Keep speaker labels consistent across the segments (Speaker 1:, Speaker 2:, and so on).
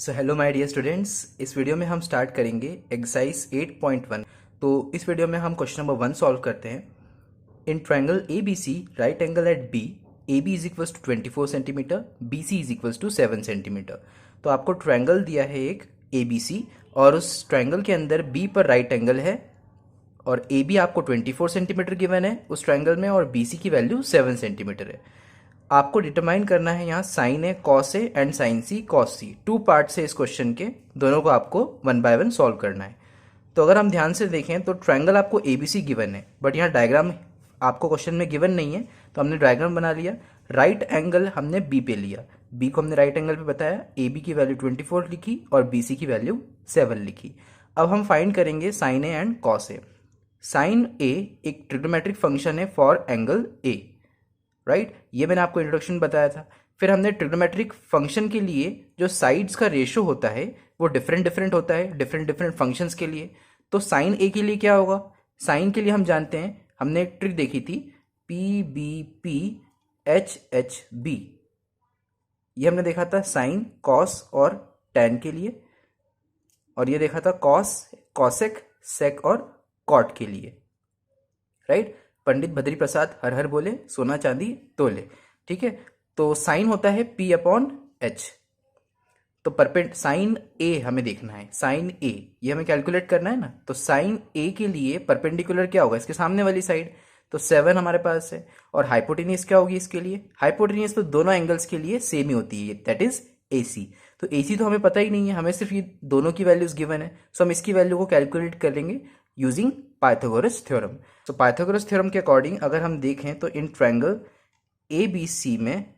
Speaker 1: So hello my dear students, इस वीडियो में हम स्टार्ट करेंगे एक्सरसाइज 8.1। तो इस वीडियो में हम क्वेश्चन नंबर 1 सॉल्व करते हैं। In triangle A B C right angle at B, A B is equals to 24 centimetre, B C is equals to 7 centimetre. तो आपको ट्रायंगल दिया है एक ए बी सी और उस ट्रायंगल के अंदर बी पर राइट एंगल है और ए बी आपको 24 सेंटीमीटर गिवन है उस ट्रायंगल में और बी सी की वैल्यू 7 सेंटीमीटर है। आपको डिटरमाइन करना है यहाँ sine A cos A and sine C cos C. Two part से इस क्वेश्चन के, दोनों को आपको वन बाय वन सॉल्व करना है। तो अगर हम ध्यान से देखें तो ट्रायंगल आपको एबीसी गिवन है, बट यहाँ डायग्राम आपको क्वेश्चन में गिवन नहीं है, तो हमने डायग्राम बना लिया। राइट एंगल हमने बी पे लिया, बी को हमने राइट एंगल पे बताया, ए बी की वैल्यू 24 लिखी और बी सी की वैल्यू 7 लिखी। अब हम फाइंड करेंगे sine A and cos A. Sine A एक ट्रिग्नोमेट्रिक फंक्शन है फॉर एंगल ए, राइट ये मैंने आपको इंट्रोडक्शन बताया था। फिर हमने ट्रिग्नोमेट्रिक फंक्शन के लिए जो साइड्स का रेशियो होता है वो डिफरेंट डिफरेंट होता है डिफरेंट डिफरेंट फंक्शंस के लिए। तो साइन ए के लिए क्या होगा, साइन के लिए हम जानते हैं, हमने एक ट्रिक देखी थी P B P H H B, ये हमने देखा था साइन कॉस और टैन के लिए, और ये देखा था कॉस कॉसेक सेक और कॉट के लिए, राइट। पंडित बद्री प्रसाद हर हर बोले, सोना चांदी तोले, ठीक है। तो साइन होता है P अपॉन एच। तो साइन ए हमें देखना है, साइन ए ये हमें कैलकुलेट करना है ना। तो साइन ए के लिए परपेंडिकुलर क्या होगा, इसके सामने वाली साइड, तो 7 हमारे पास है। और हाइपोटेनियस क्या होगी इसके लिए, हाइपोटेनियस तो दोनों एंगल्स के लिए सेम ही होती है, दैट इज AC। तो AC तो हमें पता ही नहीं है, हमें सिर्फ ये दोनों की वैल्यूज गिवन है, सो हम इसकी वैल्यू को कैलकुलेट कर लेंगे यूजिंग पाइथागोरस थ्योरम। तो पाइथागोरस थ्योरम के अकॉर्डिंग अगर हम देखें तो इन ट्रायंगल ABC में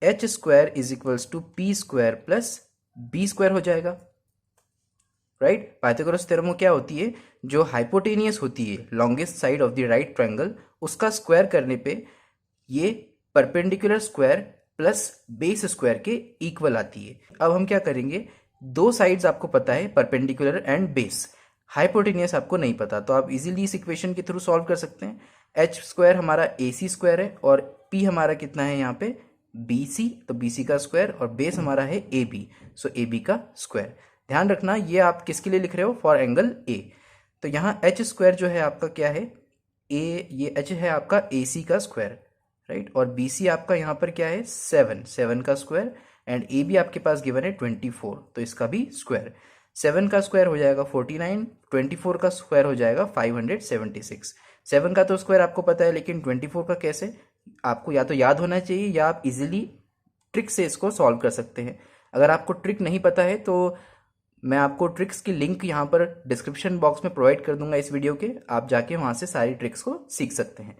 Speaker 1: H square is equals to P square plus B square हो जाएगा, राइट। पाइथागोरस थ्योरम क्या होती है, जो हाइपोटेनियस होती है longest side of the right triangle, उसका स्क्वायर करने पे ये perpendicular square plus base square के इक्वल आती है। अब हम क्या करेंगे, दो साइड्स आपको पता है परपेंडिकुलर एंड बेस, हाइपोटेनियस आपको नहीं पता, तो आप इजीली इस इक्वेशन के थ्रू सॉल्व कर सकते हैं। एच स्क्वायर हमारा AC स्क्वायर है और P हमारा कितना है यहाँ पे BC, तो BC का स्क्वायर, और बेस हमारा है AB, सो AB का स्क्वायर। ध्यान रखना ये आप किसके लिए लिख रहे हो, फॉर एंगल A। तो यहाँ एच स्क्वायर जो है आपका क्या है, ये H है आपका AC का स्क्वायर, राइट। और BC आपका यहाँ पर क्या है 7 का स्क्वायर, एंड AB आपके पास गिवन है 24, तो इसका भी स्क्वायर। 7 का स्क्वायर हो जाएगा 49, 24 का स्क्वायर हो जाएगा 576। 7 का तो स्क्वायर आपको पता है, लेकिन 24 का कैसे, आपको या तो याद होना चाहिए या आप इजीली ट्रिक से इसको सॉल्व कर सकते हैं। अगर आपको ट्रिक नहीं पता है तो मैं आपको ट्रिक्स की लिंक यहाँ पर डिस्क्रिप्शन बॉक्स में प्रोवाइड कर दूंगा इस वीडियो के, आप जाके वहाँ से सारी ट्रिक्स को सीख सकते हैं।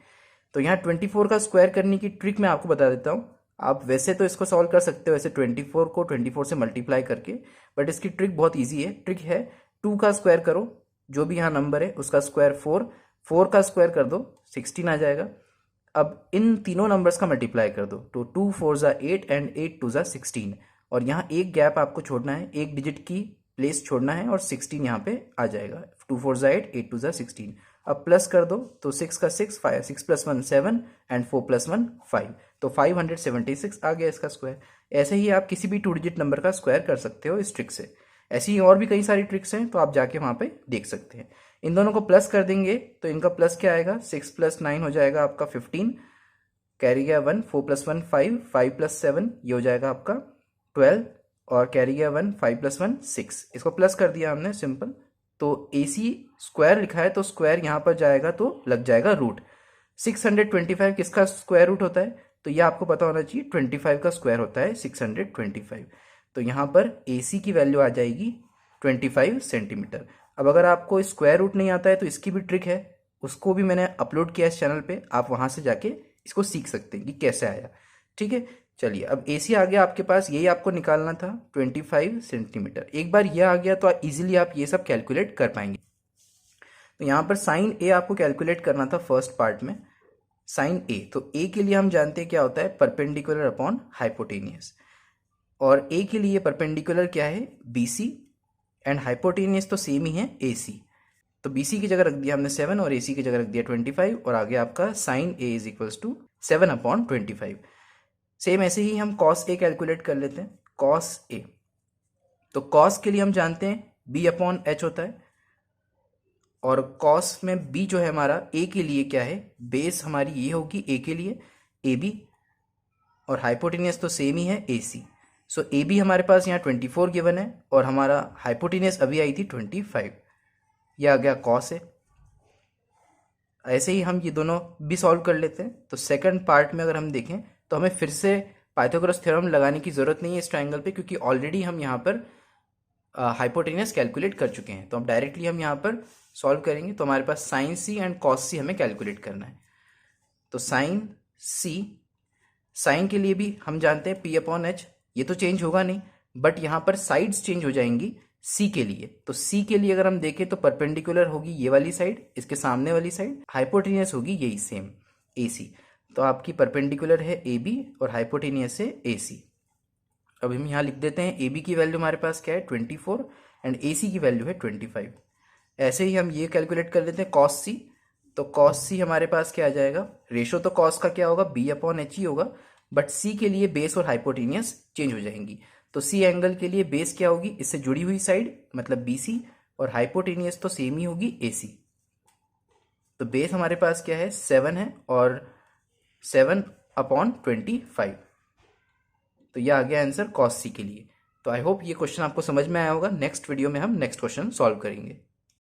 Speaker 1: तो यहाँ 24 का स्क्वायर करने की ट्रिक मैं आपको बता देता हूँ। आप वैसे तो इसको सॉल्व कर सकते हो ऐसे 24 को 24 से मल्टीप्लाई करके, बट इसकी ट्रिक बहुत इजी है। ट्रिक है 2 का स्क्वायर करो, जो भी यहाँ नंबर है उसका स्क्वायर 4 का स्क्वायर कर दो 16 आ जाएगा। अब इन तीनों नंबर्स का मल्टीप्लाई कर दो, तो 2 4 ज़ा 8 एंड 8 2 ज़ा 16, और यहाँ एक गैप आपको छोड़ना है, एक डिजिट की प्लेस छोड़ना है और 16 यहाँ पे आ जाएगा। 2 4 ज़ा 8 8 2 ज़ा 16। अब प्लस कर दो, तो 6 का 6 5 6 प्लस 1 7 एंड 4 प्लस 1 5, तो 576 आ गया इसका स्क्वायर। ऐसे ही आप किसी भी 2 डिजिट नंबर का स्क्वायर कर सकते हो इस ट्रिक से। ऐसी ही और भी कई सारी ट्रिक्स हैं, तो आप जाके वहाँ पे देख सकते हैं। इन दोनों को प्लस कर देंगे तो इनका प्लस क्या आएगा, 6 प्लस 9 हो जाएगा आपका 15, कैरी गया 1, 4 प्लस 1 5, 5 प्लस 7 ये हो जाएगा आपका 12, और कैरी गया 1, 5 प्लस 1 6, इसको प्लस कर दिया हमने सिंपल। तो AC स्क्वायर लिखा है तो स्क्वायर यहाँ पर जाएगा तो लग जाएगा रूट। 625 किसका स्क्वायर रूट होता है, तो ये आपको पता होना चाहिए, 25 का स्क्वायर होता है 625। तो यहाँ पर AC की वैल्यू आ जाएगी 25 सेंटीमीटर। अब अगर आपको स्क्वायर रूट नहीं आता है तो इसकी भी ट्रिक है, उसको भी मैंने अपलोड किया इस चैनल पे, आप वहाँ से जाके इसको सीख सकते हैं कि कैसे आया, ठीक है। चलिए अब AC आ गया आपके पास, यही आपको निकालना था 25 सेंटीमीटर। एक बार ये आ गया तो इजीली आप ये सब कैलकुलेट कर पाएंगे। तो यहाँ पर साइन A आपको कैलकुलेट करना था फर्स्ट पार्ट में, साइन A। तो A के लिए हम जानते हैं क्या होता है, परपेंडिकुलर अपॉन हाइपोटेनियस, और A के लिए परपेंडिकुलर क्या है BC, एंड हाइपोटेनियस तो सेम ही है AC। तो BC की जगह रख दिया हमने 7 और AC की जगह रख दिया 25, और आगे आपका sine A is equals to 7 upon 25। Same ऐसे ही हम कॉस A कैलकुलेट कर लेते हैं। Cos A. तो कॉस के लिए हम जानते हैं बी अपॉन एच होता है, और कॉस में बी जो है हमारा ए के लिए क्या है, बेस हमारी ये होगी ए के लिए ए बी, और हाइपोटेनियस तो सेम ही है ए सी। सो ए बी हमारे पास यहाँ 24 गिवन है, और हमारा हाइपोटेनियस अभी आई थी 25। ये आ गया कॉस है। ऐसे ही हम ये दोनों भी सॉल्व कर लेते हैं। तो सेकंड पार्ट में अगर हम देखें तो हमें फिर से पाइथागोरस थ्योरम लगाने की ज़रूरत नहीं है इस ट्राइंगल पे, क्योंकि ऑलरेडी हम यहाँ पर हाइपोटेनियस कैलकुलेट कर चुके हैं। तो अब डायरेक्टली हम यहाँ पर सॉल्व करेंगे। तो हमारे पास साइन सी एंड कॉस सी हमें कैलकुलेट करना है। तो साइन सी, साइन के लिए भी हम जानते हैं पी अपॉन एच, ये तो चेंज होगा नहीं, बट यहाँ पर साइड्स चेंज हो जाएंगी सी के लिए। तो सी के लिए अगर हम देखें तो परपेंडिकुलर होगी ये वाली साइड, इसके सामने वाली साइड, हाइपोटेनियस होगी यही सेम ए सी। तो आपकी परपेंडिकुलर है ए बी और हाइपोटेनियस है ए सी। अब हम यहाँ लिख देते हैं ए बी की वैल्यू हमारे पास क्या है 24 एंड ए सी की वैल्यू है 25। ऐसे ही हम ये कैलकुलेट कर लेते हैं कॉस सी। तो कॉस सी हमारे पास क्या आ जाएगा, रेशो तो कॉस का क्या होगा बी अपॉन एच ही होगा, बट सी के लिए बेस और हाइपोटेनियस चेंज हो जाएंगी। तो सी एंगल के लिए बेस क्या होगी, इससे जुड़ी हुई साइड मतलब बी सी, और हाइपोटेनियस तो सेम ही होगी ए सी। तो बेस हमारे पास क्या है 7 है, और 7 अपॉन 25। तो यह आ गया आंसर कॉस सी के लिए। तो आई होप ये क्वेश्चन आपको समझ में आया होगा। नेक्स्ट वीडियो में हम नेक्स्ट क्वेश्चन सॉल्व करेंगे।